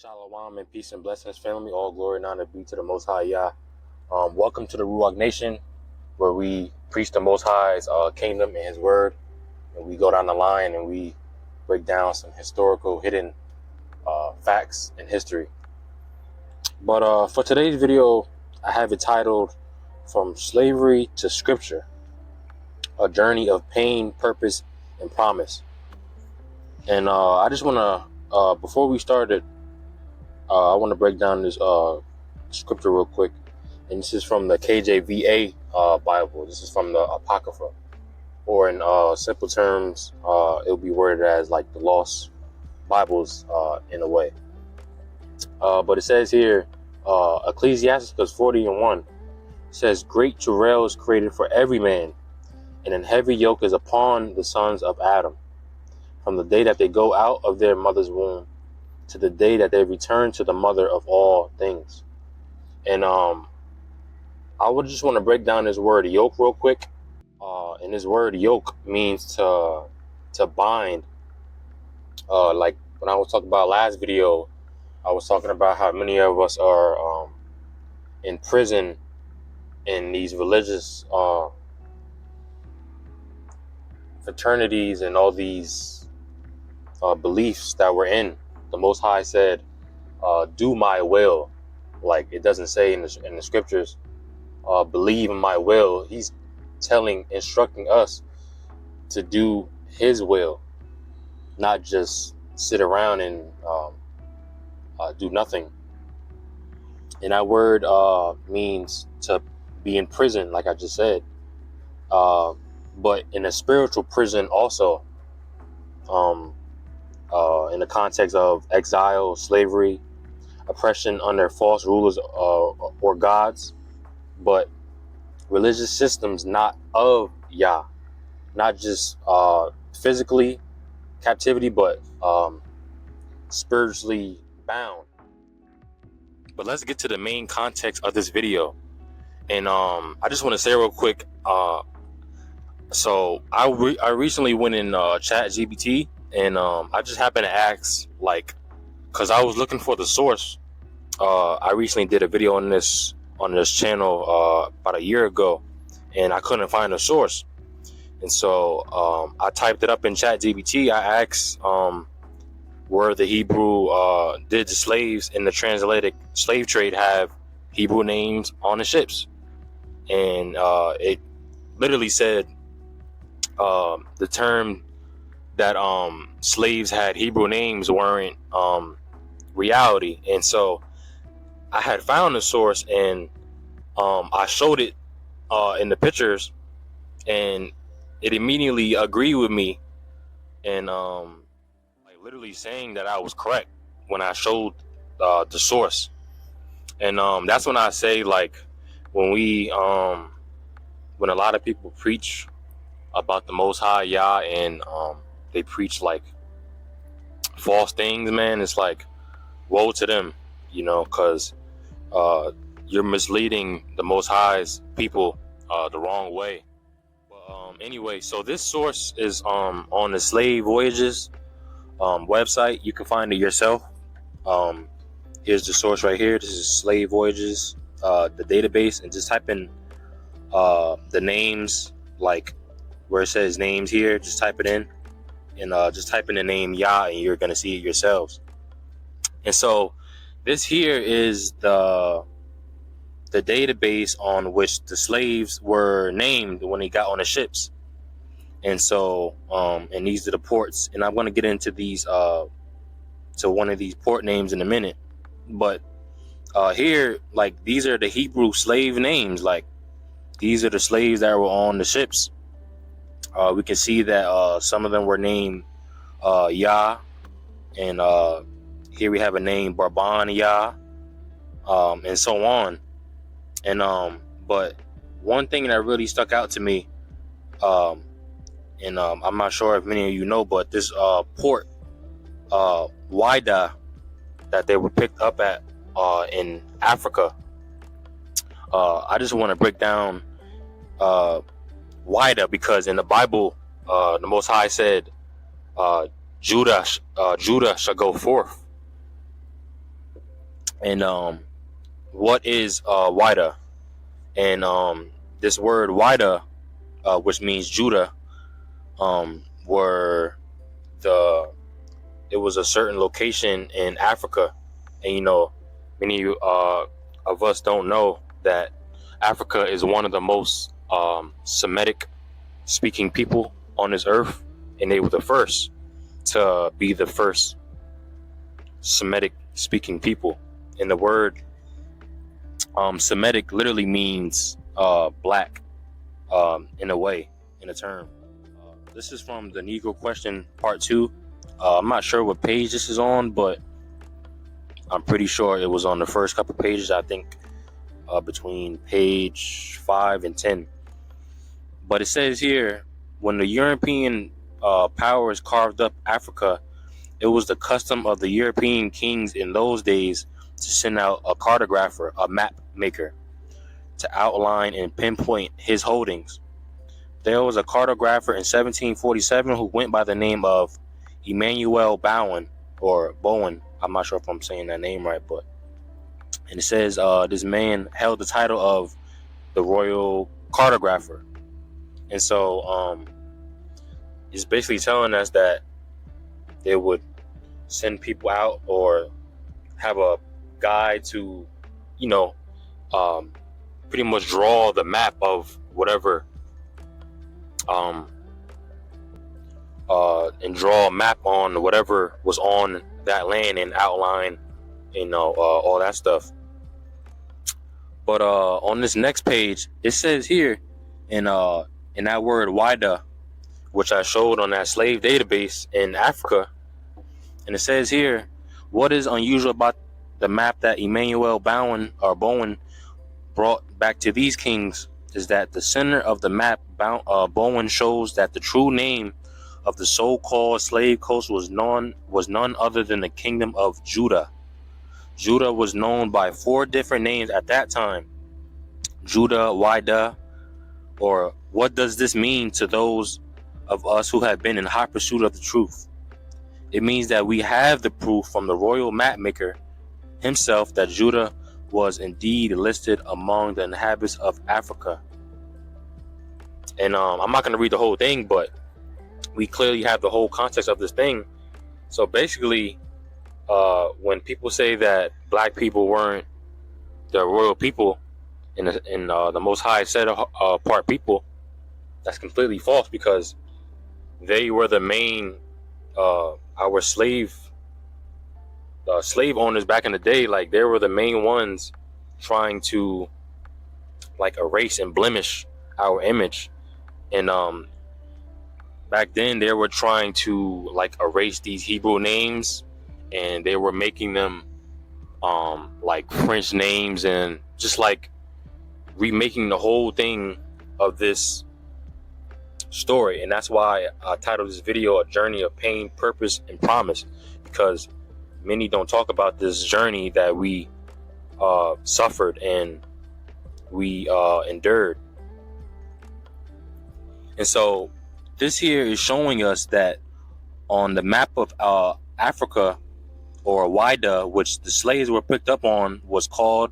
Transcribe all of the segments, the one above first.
Shalom and peace and blessings, family. All glory and honor be to the Most High Yah. Welcome to the RUACHnation, where we preach the Most High's kingdom and His word, and we go down the line and we break down some historical hidden facts in history. But for today's video, I have it titled "From Slavery to Scripture: A Journey of Pain, Purpose, and Promise." And I just want to, before we started, I want to break down this scripture real quick. And this is from the KJVA Bible. This is from the Apocrypha. Or in simple terms, it'll be worded as like the lost Bibles in a way. But it says here, Ecclesiasticus 40:1 says, "Great travail is created for every man, and an heavy yoke is upon the sons of Adam, from the day that they go out of their mother's womb, to the day that they return to the mother of all things." And I would just want to break down this word yoke real quick. And this word yoke means to bind. Like when I was talking about last video, I was talking about how many of us are in prison in these religious fraternities and all these beliefs that we're in. The Most High said, "Do my will." Like it doesn't say in the scriptures, "Believe in my will." He's instructing us to do His will, not just sit around and do nothing. And that word means to be in prison, like I just said, but in a spiritual prison also. In the context of exile, slavery, oppression under false rulers or gods, but religious systems not of Yah, not just physically captivity, but spiritually bound. But let's get to the main context of this video. And I just want to say real quick, so I recently went in ChatGPT, and I just happened to ask, like, because I was looking for the source. I recently did a video on this channel about a year ago, and I couldn't find a source. And so I typed it up in ChatGPT. I asked where the Hebrew did the slaves in the transatlantic slave trade have Hebrew names on the ships, and it literally said the term that slaves had Hebrew names weren't reality. And so I had found the source, and I showed it in the pictures, and it immediately agreed with me, and like literally saying that I was correct when I showed the source. And that's when I say, like, when a lot of people preach about the Most High Yah, and they preach like false things, man, it's like, woe to them, because you're misleading the Most High's people the wrong way. But anyway, so this source is on the Slave Voyages website. You can find it yourself. Here's the source right here. This is Slave Voyages, the database, and just type in the names, like where it says names here, just type it in, and just type in the name Yah, and you're gonna see it yourselves. And so this here is the database on which the slaves were named when they got on the ships. And so and these are the ports, and I'm going to get into these to one of these port names in a minute. But here, like, these are the Hebrew slave names. Like, these are the slaves that were on the ships. We can see that some of them were named Yah, and here we have a name Barban Yah, and so on. And but one thing that really stuck out to me, and I'm not sure if many of you know, but this port Wida that they were picked up at in Africa, I just want to break down Wida, because in the Bible the Most High said Judah shall go forth. And what is Wida? And this word Wida, which means Judah, were the it was a certain location in Africa. And many of us don't know that Africa is one of the most Semitic speaking people on this earth, and they were the first to be the first Semitic speaking people. And the word Semitic literally means black, in a way, in a term. This is from the Negro Question Part 2. I'm not sure what page this is on, but I'm pretty sure it was on the first couple pages, I think, between page 5 and 10. But it says here, when the European powers carved up Africa, it was the custom of the European kings in those days to send out a cartographer, a map maker, to outline and pinpoint his holdings. There was a cartographer in 1747 who went by the name of Emmanuel Bowen, or Bowen. I'm not sure if I'm saying that name right, and it says this man held the title of the royal cartographer. And so it's basically telling us that they would send people out or have a guy to, pretty much draw the map of whatever, and draw a map on whatever was on that land and outline, all that stuff. But on this next page, it says here in that word Wida, which I showed on that slave database in Africa, and it says here, what is unusual about the map that Emmanuel Bowen brought back to these kings is that the center of the map, Bowen shows that the true name of the so-called slave coast was none other than the kingdom of Judah. Judah was known by 4 different names at that time. Judah, Wida, or what does this mean to those of us who have been in hot pursuit of the truth? It means that we have the proof from the royal mapmaker himself that Judah was indeed listed among the inhabitants of Africa. And I'm not going to read the whole thing, but we clearly have the whole context of this thing. So basically, when people say that black people weren't the royal people in the Most High set apart people, that's completely false, because they were the main our slave owners back in the day. Like, they were the main ones trying to erase and blemish our image. And back then they were trying to erase these Hebrew names, and they were making them like French names, and just remaking the whole thing of this story. And that's why I titled this video A Journey of Pain, Purpose, and Promise, because many don't talk about this journey that we suffered and we endured. And so this here is showing us that on the map of Africa, or Wida, which the slaves were picked up on, was called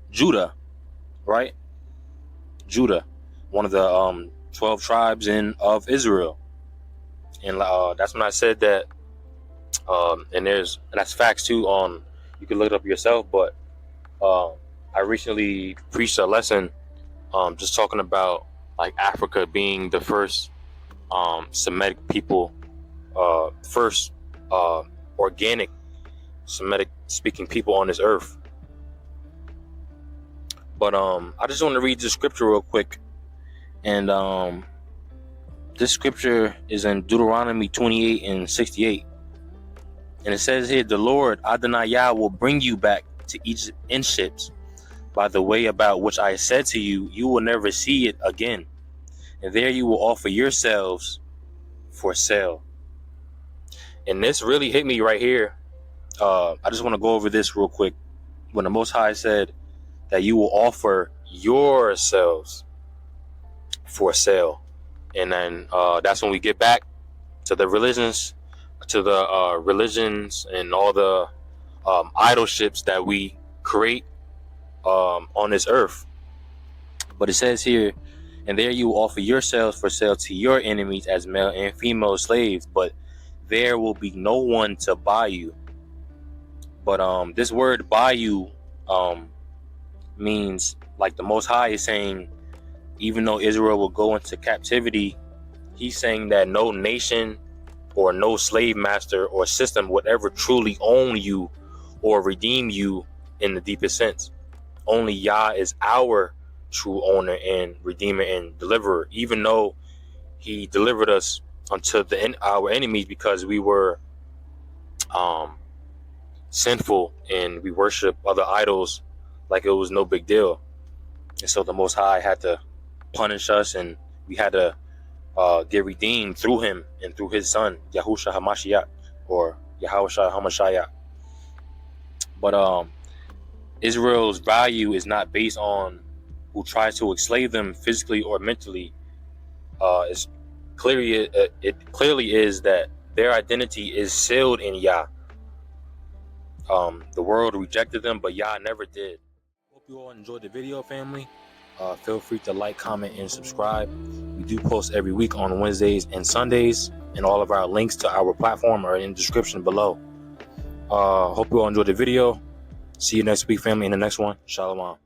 Judah, right? Judah, one of the 12 tribes of Israel. And that's when I said that, and that's facts too. You can look it up yourself, but I recently preached a lesson just talking about Africa being the first Semitic people, first organic Semitic speaking people on this earth. But I just want to read the scripture real quick. And this scripture is in Deuteronomy 28 and 68. And it says here, the Lord Adonai Yah will bring you back to Egypt in ships by the way about which I said to you, you will never see it again. And there you will offer yourselves for sale. And this really hit me right here. I just want to go over this real quick. When the Most High said that you will offer yourselves for sale. And then that's when we get back to the religions, and all the idolships that we create on this earth. But it says here, and there you offer yourselves for sale to your enemies as male and female slaves, but there will be no one to buy you. But this word buy you means, like the Most High is saying, even though Israel will go into captivity, he's saying that no nation or no slave master or system would ever truly own you or redeem you in the deepest sense. Only Yah is our true owner and redeemer and deliverer, even though he delivered us unto our enemies because we were sinful and we worship other idols like it was no big deal. And so the Most High had to punish us, and we had to get redeemed through him and through his son, Yahusha HaMashiach, or Yahusha HaMashiach. But Israel's value is not based on who tries to enslave them physically or mentally. It clearly is that their identity is sealed in Yah. The world rejected them, but Yah never did. Hope you all enjoyed the video, family. Feel free to like, comment, and subscribe. We do post every week on Wednesdays and Sundays, and all of our links to our platform are in the description below. Hope you all enjoyed the video. See you next week, family, in the next one. Shalom.